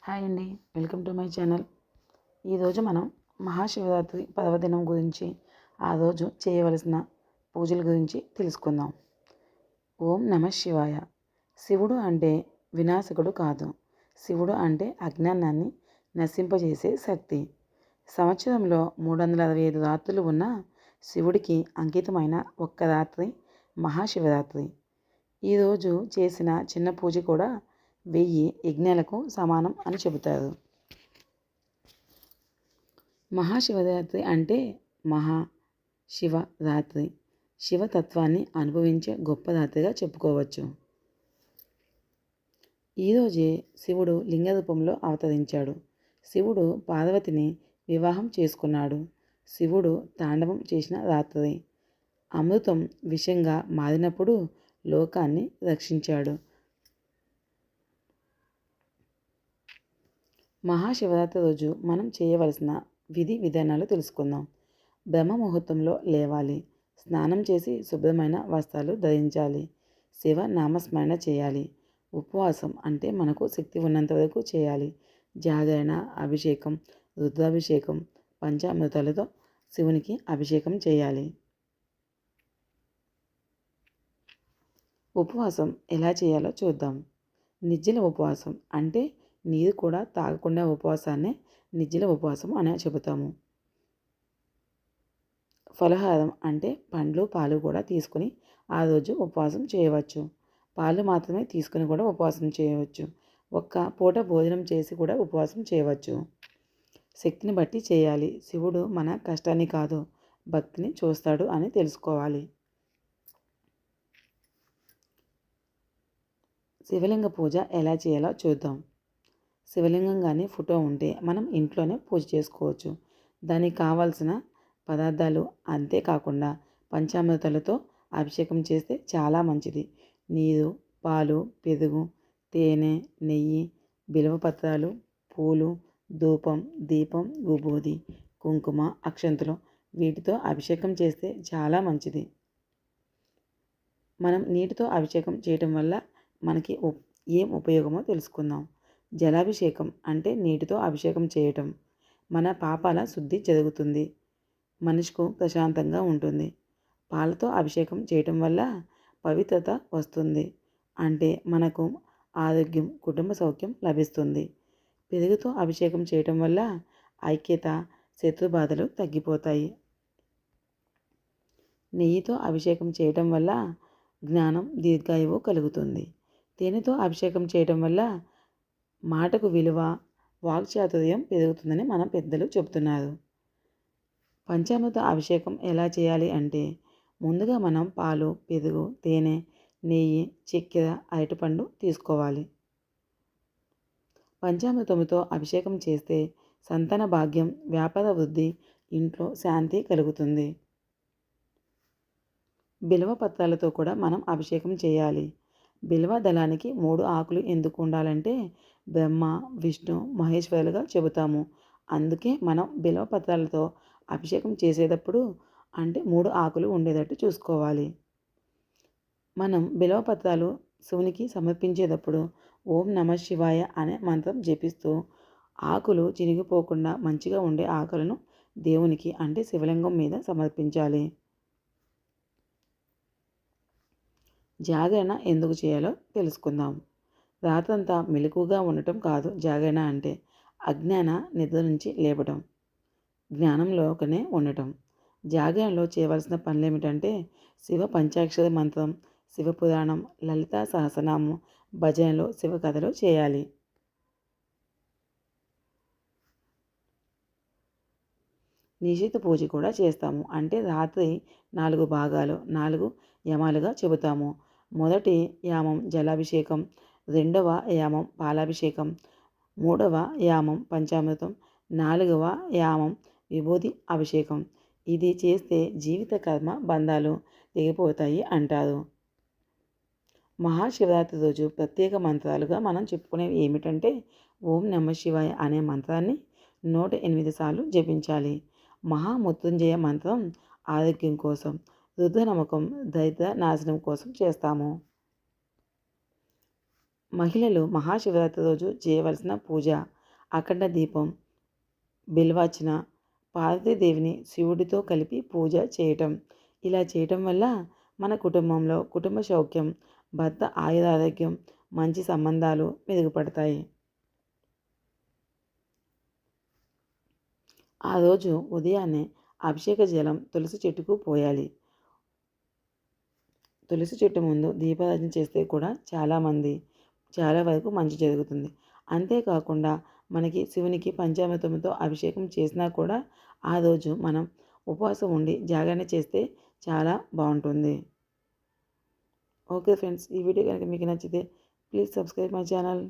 Hi అండి, welcome to my channel. ఈరోజు మనం మహాశివరాత్రి పర్వదినం గురించి, ఆ రోజు చేయవలసిన పూజల గురించి తెలుసుకుందాం. ఓం నమ శివాయ. శివుడు అంటే వినాశకుడు కాదు. శివుడు అంటే అజ్ఞానాన్ని నశింపజేసే శక్తి. సంవత్సరంలో 365 రాత్రులు ఉన్న శివుడికి అంకితమైన ఒక్క రాత్రి మహాశివరాత్రి. ఈరోజు చేసిన చిన్న పూజ కూడా 1000 యజ్ఞాలకు సమానం అని చెబుతారు. మహాశివరాత్రి అంటే శివరాత్రి, శివతత్వాన్ని అనుభవించే గొప్ప రాత్రిగా చెప్పుకోవచ్చు. ఈరోజే శివుడు లింగ రూపంలో అవతరించాడు. శివుడు పార్వతిని వివాహం చేసుకున్నాడు. శివుడు తాండవం చేసిన రాత్రి. అమృతం విషంగా మారినప్పుడు లోకాన్ని రక్షించాడు. మహాశివరాత్రి రోజు మనం చేయవలసిన విధి విధానాలు తెలుసుకుందాం. బ్రహ్మ ముహూర్తంలో లేవాలి. స్నానం చేసి శుభ్రమైన వస్త్రాలు ధరించాలి. శివ నామస్మరణ చేయాలి. ఉపవాసం అంటే మనకు శక్తి ఉన్నంత వరకు చేయాలి. జాగరణ, అభిషేకం, రుద్రాభిషేకం, పంచామృతాలతో శివునికి అభిషేకం చేయాలి. ఉపవాసం ఎలా చేయాలో చూద్దాం. నిర్జల ఉపవాసం అంటే నీరు కూడా తాగకుండా ఉపవాసాన్నే నిర్జల ఉపవాసం అని చెబుతాము. ఫలహారం అంటే పండ్లు, పాలు కూడా తీసుకుని ఆ రోజు ఉపవాసం చేయవచ్చు. పాలు మాత్రమే తీసుకుని కూడా ఉపవాసం చేయవచ్చు. ఒక్క పూట భోజనం చేసి కూడా ఉపవాసం చేయవచ్చు. శక్తిని బట్టి చేయాలి. శివుడు మన కష్టాన్ని కాదు, భక్తిని చూస్తాడు అని తెలుసుకోవాలి. శివలింగ పూజ ఎలా చేయాలో చూద్దాం. శివలింగం కానీ ఫోటో ఉంటే మనం ఇంట్లోనే పూజ చేసుకోవచ్చు. దానికి కావాల్సిన పదార్థాలు అంతేకాకుండా పంచామృతాలతో అభిషేకం చేస్తే చాలా మంచిది. నీరు, పాలు, పెరుగు, తేనె, నెయ్యి, బిల్వపత్రాలు, పూలు, ధూపం, దీపం, విభూది, కుంకుమ, అక్షంతలు వీటితో అభిషేకం చేస్తే చాలా మంచిది. మనం నీటితో అభిషేకం చేయటం వల్ల మనకి ఏం ఉపయోగమో తెలుసుకుందాం. జలాభిషేకం అంటే నీటితో అభిషేకం చేయటం. మన పాపాల శుద్ధి జరుగుతుంది. మనిషికు ప్రశాంతంగా ఉంటుంది. పాలతో అభిషేకం చేయటం వల్ల పవిత్రత వస్తుంది. అంటే మనకు ఆరోగ్యం, కుటుంబ సౌఖ్యం లభిస్తుంది. పెరుగుతో అభిషేకం చేయటం వల్ల ఐక్యత, శత్రుబాధలు తగ్గిపోతాయి. నెయ్యితో అభిషేకం చేయటం వల్ల జ్ఞానం, దీర్ఘాయువు కలుగుతుంది. తేనెతో అభిషేకం చేయటం వల్ల మాటకు విలువ, వాక్చాతుర్యం పెరుగుతుందని మన పెద్దలు చెబుతున్నారు. పంచామృత అభిషేకం ఎలా చేయాలి అంటే ముందుగా మనం పాలు, పెరుగు, తేనె, నెయ్యి, చక్కెర, అరటిపండు తీసుకోవాలి. పంచామృతంతో అభిషేకం చేస్తే సంతాన భాగ్యం, వ్యాపార వృద్ధి, ఇంట్లో శాంతి కలుగుతుంది. బిల్వ పత్రాలతో కూడా మనం అభిషేకం చేయాలి. బిల్వ దళానికి 3 ఆకులు ఎందుకు ఉండాలంటే బ్రహ్మ, విష్ణు, మహేశ్వరులుగా చెబుతాము. అందుకే మనం బిల్వ పత్రాలతో అభిషేకం చేసేటప్పుడు 3 ఆకులు ఉండేటట్టు చూసుకోవాలి. మనం బిల్వ పత్రాలు శివునికి సమర్పించేటప్పుడు ఓం నమ శివాయ అనే మంత్రం జపిస్తూ ఆకులు చినిగిపోకుండా మంచిగా ఉండే ఆకులను దేవునికి శివలింగం మీద సమర్పించాలి. జాగరణ ఎందుకు చేయాలో తెలుసుకుందాం. రాత్రంతా మెలకువగా ఉండటం కాదు జాగరణ అంటే. అజ్ఞాన నిద్ర నుంచి లేపటం, జ్ఞానంలోనే ఉండటం. జాగరణలో చేయవలసిన పనులు ఏమిటంటే శివ పంచాక్షర మంత్రం, శివపురాణం, లలితా సహస్రనామం, భజనలు, శివ కథలు చేయాలి. నిశిత పూజ కూడా చేస్తాము. రాత్రి 4 భాగాలు, 4 యమాలుగా చెబుతాము. మొదటి యామం జలాభిషేకం, రెండవ యామం పాలాభిషేకం, మూడవ యామం పంచామృతం, 4వ యామం విభూతి అభిషేకం. ఇది చేస్తే జీవిత కర్మ బంధాలు తెగిపోతాయి అంటారు. మహాశివరాత్రి రోజు ప్రత్యేక మంత్రాలుగా మనం చెప్పుకునేవి ఏమిటంటే ఓం నమ శివాయ అనే మంత్రాన్ని 108 సార్లు జపించాలి. మహామృత్యుంజయ మంత్రం ఆరోగ్యం కోసం, రుద్రనమకం దరిద్ర నాశనం కోసం చేస్తాము. మహిళలు మహాశివరాత్రి రోజు చేయవలసిన పూజ అఖండ దీపం, బిల్వార్చన, పార్వతీదేవిని శివుడితో కలిపి పూజ చేయటం. ఇలా చేయటం వల్ల మన కుటుంబంలో కుటుంబ సౌఖ్యం, భర్త ఆయురారోగ్యం, మంచి సంబంధాలు మెరుగుపడతాయి. ఆ రోజు ఉదయాన్నే అభిషేక జలం తులసి చెట్టుకు పోయాలి. తులసి చెట్టు ముందు దీపారాధన చేస్తే కూడా చాలా వరకు మంచి జరుగుతుంది. అంతేకాకుండా మనకి శివునికి పంచామృతంతో అభిషేకం చేసినా కూడా ఆ రోజు మనం ఉపవాసం ఉండి జాగరణ చేస్తే చాలా బాగుంటుంది. ఓకే ఫ్రెండ్స్, ఈ వీడియో కనుక మీకు నచ్చితే ప్లీజ్ సబ్స్క్రైబ్ మై ఛానల్.